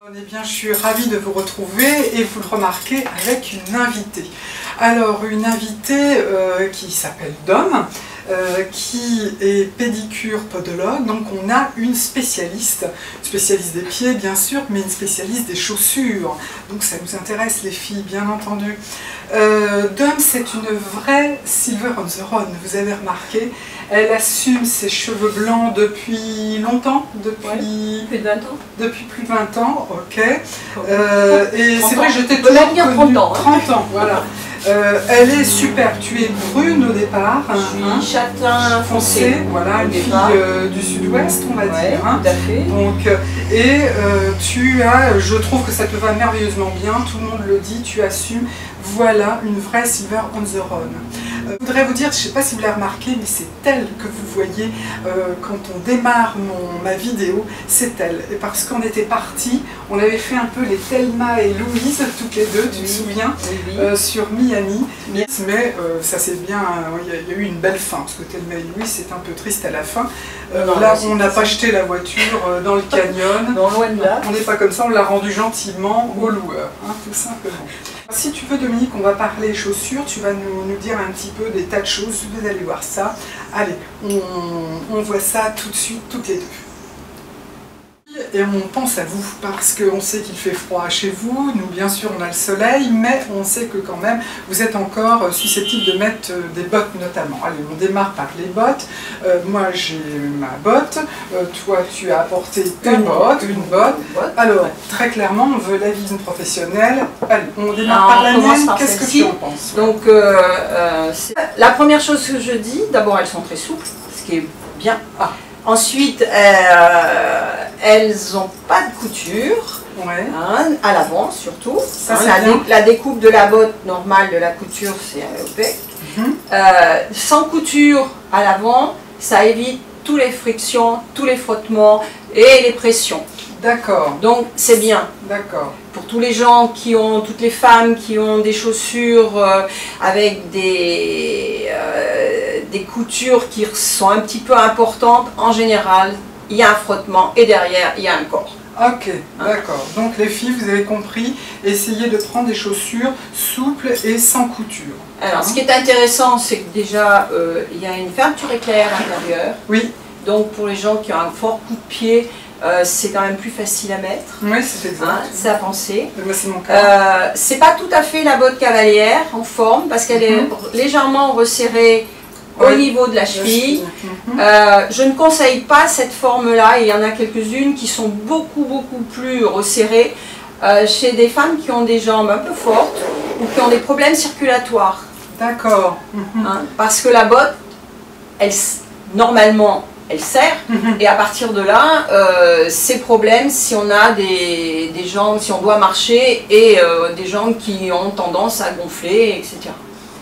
Eh bien, je suis ravie de vous retrouver et vous le remarquez avec une invitée. Alors, une invitée qui s'appelle Dom, qui est pédicure podologue, donc on a une spécialiste des pieds bien sûr, mais une spécialiste des chaussures, donc ça nous intéresse les filles bien entendu. Dom, c'est une vraie silver on the run, vous avez remarqué, elle assume ses cheveux blancs depuis longtemps, depuis plus de 20 ans. Depuis plus de 20 ans, ok. Et c'est vrai que je t'ai toujours connue 30 ans. 30 ans, voilà. Elle est super, tu es brune au départ. Je suis châtain foncé. Voilà, une fille du sud-ouest, on va dire. Tout à fait. Donc, et tu as, je trouve que ça te va merveilleusement bien, tout le monde le dit, tu assumes. Voilà, une vraie silver on the run. Je voudrais vous dire, je ne sais pas si vous l'avez remarqué, mais c'est elle que vous voyez quand on démarre ma vidéo, c'est elle. Et parce qu'on était partis, on avait fait un peu les Thelma et Louise, toutes les deux, tu te souviens, sur Miami. Mais ça c'est bien, il y a eu une belle fin, parce que Thelma et Louise c'est un peu triste à la fin. Là, on n'a pas jeté la voiture dans le canyon. Non, loin de là. On n'est pas comme ça, on l'a rendu gentiment au loueur, hein, tout simplement. Si tu veux Dominique, on va parler chaussures, tu vas nous dire un petit peu des tas de choses, vous allez voir ça. Allez, on voit ça tout de suite, toutes les deux. Et on pense à vous, parce qu'on sait qu'il fait froid chez vous, nous bien sûr on a le soleil, mais on sait que quand même vous êtes encore susceptible de mettre des bottes notamment. Allez, on démarre par les bottes. Moi j'ai ma botte, toi tu as apporté une botte. Alors très clairement on veut l'avis d'une professionnelle. Allez, on démarre par la mienne, qu'est-ce que tu en penses? Donc la première chose que je dis, d'abord elles sont très souples, ce qui est bien. Ensuite, elles n'ont pas de couture, à l'avant surtout. La découpe de la botte normale de la couture, c'est opaque. Sans couture à l'avant, ça évite toutes les frictions, tous les frottements et les pressions. D'accord. Donc c'est bien. D'accord. Pour tous les gens qui ont, toutes les femmes qui ont des chaussures avec des coutures qui sont un petit peu importantes, en général, il y a un frottement et derrière, il y a un corps. Ok, d'accord. Donc les filles, vous avez compris, essayez de prendre des chaussures souples et sans couture. Alors, ce qui est intéressant, c'est que déjà, il y a une fermeture éclair à l'intérieur. Oui. Donc pour les gens qui ont un fort coup de pied, c'est quand même plus facile à mettre. Oui, c'est exact. C'est à penser. C'est mon cas. C'est pas tout à fait la botte cavalière en forme, parce qu'elle est légèrement resserrée au niveau de la cheville. Je ne conseille pas cette forme-là, il y en a quelques-unes qui sont beaucoup plus resserrées chez des femmes qui ont des jambes un peu fortes ou qui ont des problèmes circulatoires. D'accord. Parce que la botte, normalement, elle serre, et à partir de là, ces problèmes, si on a des jambes, si on doit marcher, et des jambes qui ont tendance à gonfler, etc.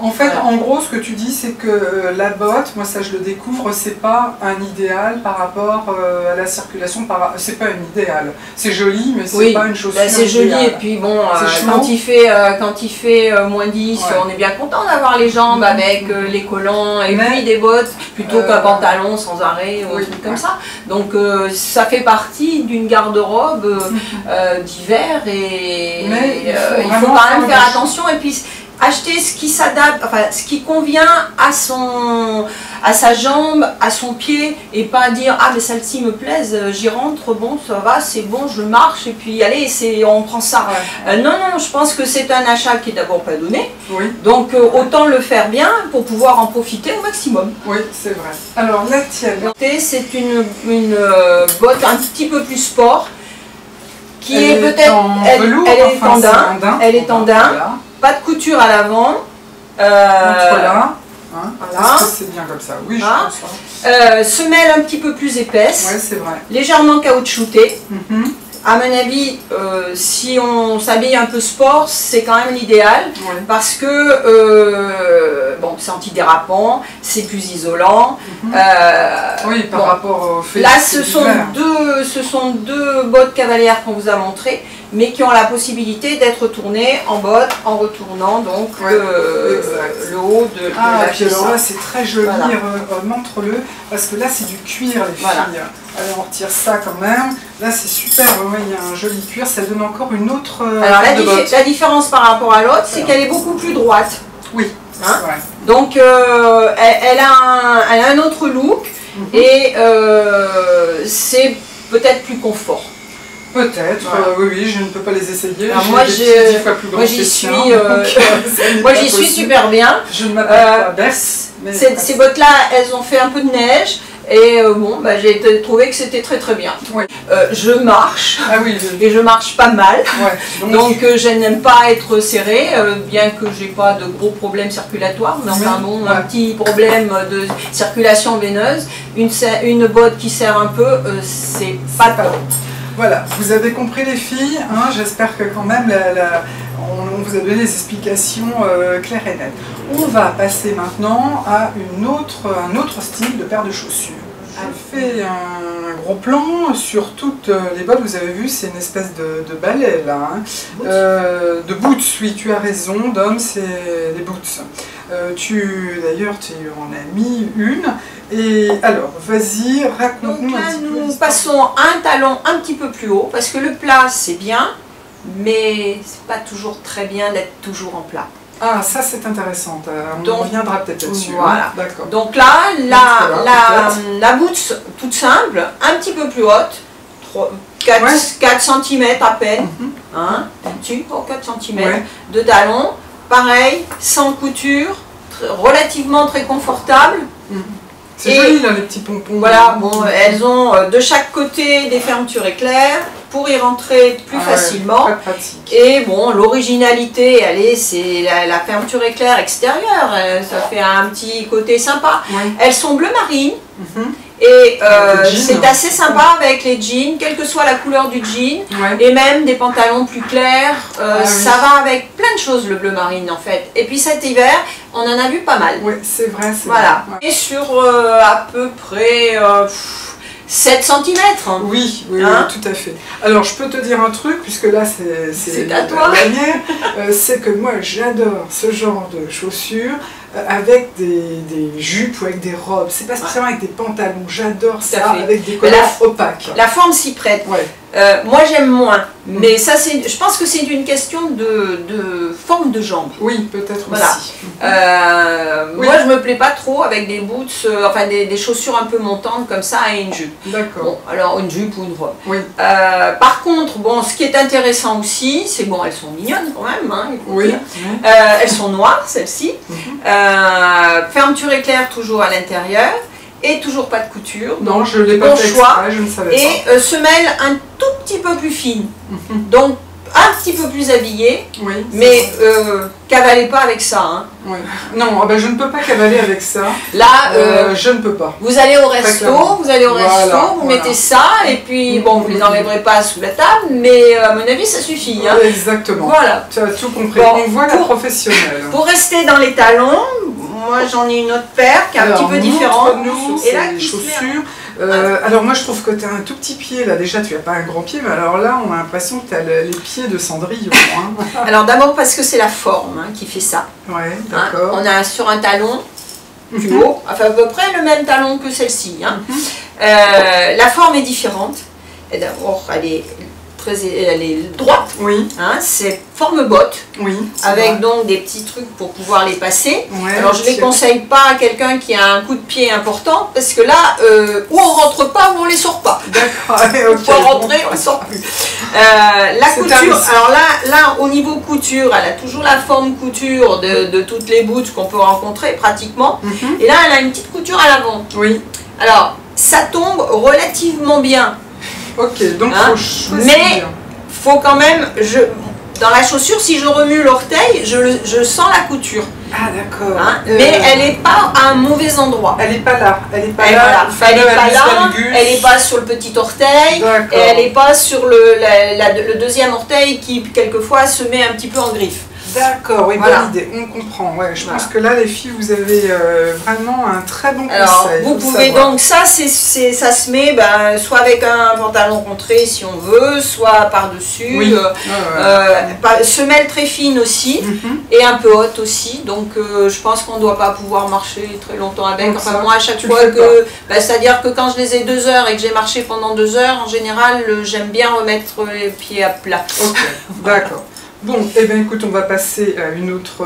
En fait, en gros, ce que tu dis, c'est que la botte, moi ça je le découvre, c'est pas un idéal par rapport à la circulation, c'est pas un idéal. C'est joli, mais c'est pas une chaussure c'est joli, et puis bon, quand il fait moins 10, on est bien content d'avoir les jambes avec les collants, et puis des bottes, plutôt qu'un pantalon sans arrêt, ou un truc comme ça. Donc ça fait partie d'une garde-robe d'hiver, et il faut quand même faire attention, et puis acheter ce qui s'adapte, enfin ce qui convient à sa jambe, à son pied, et pas dire ah mais celle-ci me plaise, j'y rentre, bon ça va, c'est bon, je marche et puis allez, on prend ça. Non, je pense que c'est un achat qui est d'abord pas donné, donc autant le faire bien pour pouvoir en profiter au maximum. Oui, c'est vrai. Alors la tienne, c'est une botte un petit peu plus sport, qui est peut-être, elle est en daim. Pas de couture à l'avant. Voilà. Est-ce que c'est bien comme ça? Oui, je pense. Semelle un petit peu plus épaisse. Oui, c'est vrai. Légèrement caoutchoutée. À mon avis, si on s'habille un peu sport, c'est quand même l'idéal, parce que bon, c'est antidérapant, c'est plus isolant. Oui, par rapport au fait. Là, ce sont deux bottes cavalières qu'on vous a montrées, mais qui ont la possibilité d'être tournées en bottes en retournant donc le haut de la pièce. Alors là, c'est très joli, montre-le, parce que là, c'est du cuir, les filles. Allez, on retire ça quand même. Là, c'est super, il y a un joli cuir, ça donne encore une autre... Alors, la différence par rapport à l'autre, c'est qu'elle est beaucoup plus droite. Oui, hein, ouais. Donc, elle a un autre look et c'est peut-être plus confort. Peut-être, voilà. Oui, je ne peux pas les essayer. Alors moi, j'y suis super bien. Je ne m'appelle pas Bess. Ces bottes-là, elles ont fait un peu de neige. Et bon, j'ai trouvé que c'était très très bien. Oui. Je marche, et je marche pas mal, donc je n'aime pas être serrée, bien que j'ai pas de gros problèmes circulatoires, mais enfin bon, un petit problème de circulation veineuse, une botte qui serre un peu, c'est pas top. Voilà, vous avez compris les filles, hein, j'espère que quand même on vous a donné des explications claires et nettes. On va passer maintenant à un autre style de paire de chaussures. Je fais un gros plan sur toutes les bottes, vous avez vu, c'est une espèce de balai là, hein. De boots, oui, tu as raison, d'homme, c'est des boots. D'ailleurs, tu en as mis une. Et alors, vas-y, raconte-nous un petit peu. Nous passons un talon un petit peu plus haut, parce que le plat, c'est bien, mais c'est pas toujours très bien d'être toujours en plat. Ah, ça c'est intéressant, on reviendra peut-être là-dessus. Voilà. Hein. D'accord. Donc là, la boots toute simple, un petit peu plus haute, 4 cm à peine, hein, dessus, 4 cm de talon, pareil, sans couture, relativement très confortable. C'est joli là, les petits pompons. Voilà, bon, elles ont de chaque côté des fermetures éclairs pour y rentrer plus facilement. Très pratique. Et bon, l'originalité, c'est la fermeture éclair extérieure, ça fait un petit côté sympa. Elles sont bleu marine. Et c'est assez sympa avec les jeans, quelle que soit la couleur du jean, et même des pantalons plus clairs, ça va avec plein de choses le bleu marine en fait. Et puis cet hiver, on en a vu pas mal. Oui, c'est vrai. Voilà. Et sur à peu près 7 cm. Oui, tout à fait. Alors je peux te dire un truc, puisque là c'est à toi. C'est que moi j'adore ce genre de chaussures avec des jupes ou avec des robes. C'est pas spécialement avec des pantalons, j'adore ça, avec des couleurs opaques. La forme s'y prête. Moi j'aime moins, mais ça je pense que c'est une question de forme de jambe. Oui, peut-être aussi. Moi je me plais pas trop avec des boots, enfin des chaussures un peu montantes comme ça et une jupe. D'accord. Bon, alors une jupe ou une robe. Par contre, bon, ce qui est intéressant aussi, c'est bon, elles sont mignonnes quand même, hein, il faut dire. Elles sont noires celles-ci. Fermeture éclair toujours à l'intérieur. Et toujours pas de couture. Non, je ne l'ai pas fait exprès, je ne savais pas. Et semelle un tout petit peu plus fine. Donc un petit peu plus habillée. Mais cavalez pas avec ça. Hein. Non, je ne peux pas cavaler avec ça. Là, je ne peux pas. Vous allez au resto, vous mettez ça, et puis bon, vous ne les enlèverez pas sous la table, mais à mon avis, ça suffit. Hein. Exactement. Voilà. Tu as tout compris. On voit la professionnelle. Pour rester dans les talons, moi j'en ai une autre paire qui est un petit peu différente. Et là, les chaussures. Alors moi je trouve que tu as un tout petit pied là, déjà tu n'as pas un grand pied, mais alors là on a l'impression que tu as les pieds de Cendrillon. Hein. Alors d'abord parce que c'est la forme qui fait ça. D'accord. On a sur un talon plus haut, enfin à peu près le même talon que celle-ci. Hein. La forme est différente. D'abord elle est droite, hein, c'est forme botte, avec donc des petits trucs pour pouvoir les passer. Alors je ne les conseille pas à quelqu'un qui a un coup de pied important, parce que là, ou on rentre pas ou on les sort pas. D'accord, on peut rentrer, on ne sort plus. La couture, alors là, au niveau couture, elle a toujours la forme couture de toutes les boots qu'on peut rencontrer pratiquement, et là elle a une petite couture à l'avant. Alors, ça tombe relativement bien. Ok, donc faut choisir. Mais faut quand même, dans la chaussure, si je remue l'orteil, je sens la couture. Ah d'accord. Mais elle n'est pas à un mauvais endroit. Elle n'est pas là. Elle n'est pas là. Elle n'est pas sur le petit orteil. Et elle n'est pas sur le deuxième orteil qui quelquefois se met un petit peu en griffe. D'accord, oui, voilà. bonne idée, on comprend. Ouais, je pense que là, les filles, vous avez vraiment un très bon conseil. Vous pouvez donc, ça se met soit avec un pantalon contré si on veut, soit par-dessus. Oui. Semelle très fine aussi, et un peu haute aussi. Donc, je pense qu'on ne doit pas pouvoir marcher très longtemps avec. Enfin, moi, à chaque fois que... c'est-à-dire que quand je les ai 2 heures et que j'ai marché pendant 2 heures, en général, j'aime bien remettre les pieds à plat. Ok, d'accord. Bon, eh bien écoute, on va passer à une autre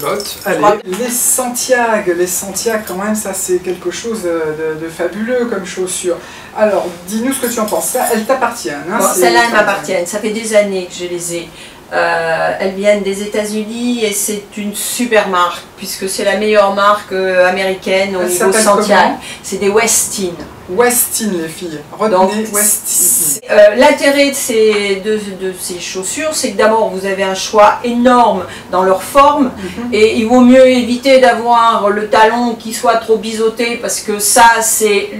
botte. Allez, les Santiago quand même, ça c'est quelque chose de fabuleux comme chaussure. Alors, dis-nous ce que tu en penses. Ça, elles t'appartiennent. Hein, celles-là, elles m'appartiennent. Ça fait des années que je les ai. Elles viennent des États-Unis et c'est une super marque, puisque c'est la meilleure marque américaine au niveau Santiago. C'est des Westin. Westin, les filles. Retenez Westin. L'intérêt de ces chaussures, c'est que d'abord vous avez un choix énorme dans leur forme, et il vaut mieux éviter d'avoir le talon qui soit trop biseauté, parce que ça c'est...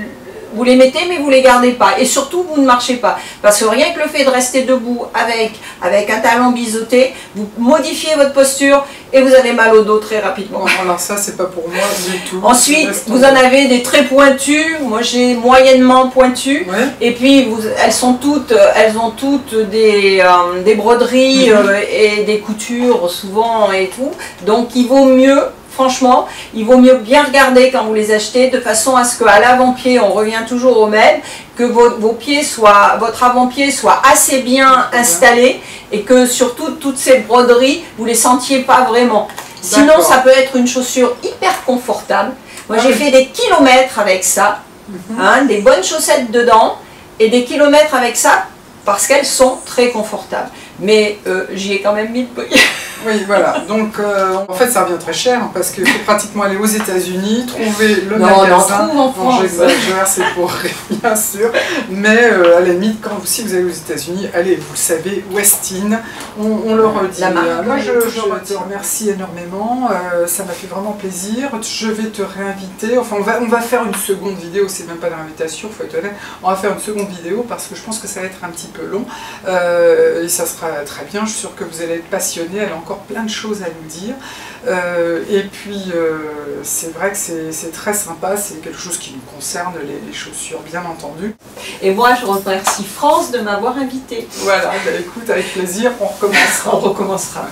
Vous les mettez mais vous les gardez pas, et surtout vous ne marchez pas, parce que rien que le fait de rester debout avec un talon biseauté, vous modifiez votre posture et vous avez mal au dos très rapidement. Bon, alors ça c'est pas pour moi du tout. Ensuite vous en avez des très pointus, moi j'ai moyennement pointus, et puis elles ont toutes des broderies et des coutures souvent et tout, donc il vaut mieux. Franchement, il vaut mieux bien regarder quand vous les achetez, de façon à ce qu'à l'avant-pied, on revient toujours au même, que votre avant-pied soit assez bien installé, et que surtout toutes ces broderies, vous les sentiez pas vraiment. Sinon, ça peut être une chaussure hyper confortable. Moi, j'ai fait des kilomètres avec ça, des bonnes chaussettes dedans, et des kilomètres avec ça, parce qu'elles sont très confortables. Mais j'y ai quand même mis le prix. Oui, voilà. Donc, en fait, ça revient très cher, parce qu'il faut pratiquement aller aux États-Unis, trouver le magasin. Non, en France. J'exagère, c'est pour rire, bien sûr. Mais à la limite, si vous allez aux États-Unis, allez, vous le savez, Westin, on le redit. Moi, je te remercie énormément. Ça m'a fait vraiment plaisir. Je vais te réinviter. Enfin, on va faire une seconde vidéo. C'est même pas d'invitation, il faut être honnête. On va faire une seconde vidéo parce que je pense que ça va être un petit peu long. Et ça sera très bien. Je suis sûre que vous allez être passionnés. Elle a encore plein de choses à nous dire. Et puis, c'est vrai que c'est très sympa. C'est quelque chose qui nous concerne, les chaussures, bien entendu. Et moi, je remercie France de m'avoir invitée. Voilà, bah, écoute, avec plaisir, on recommencera.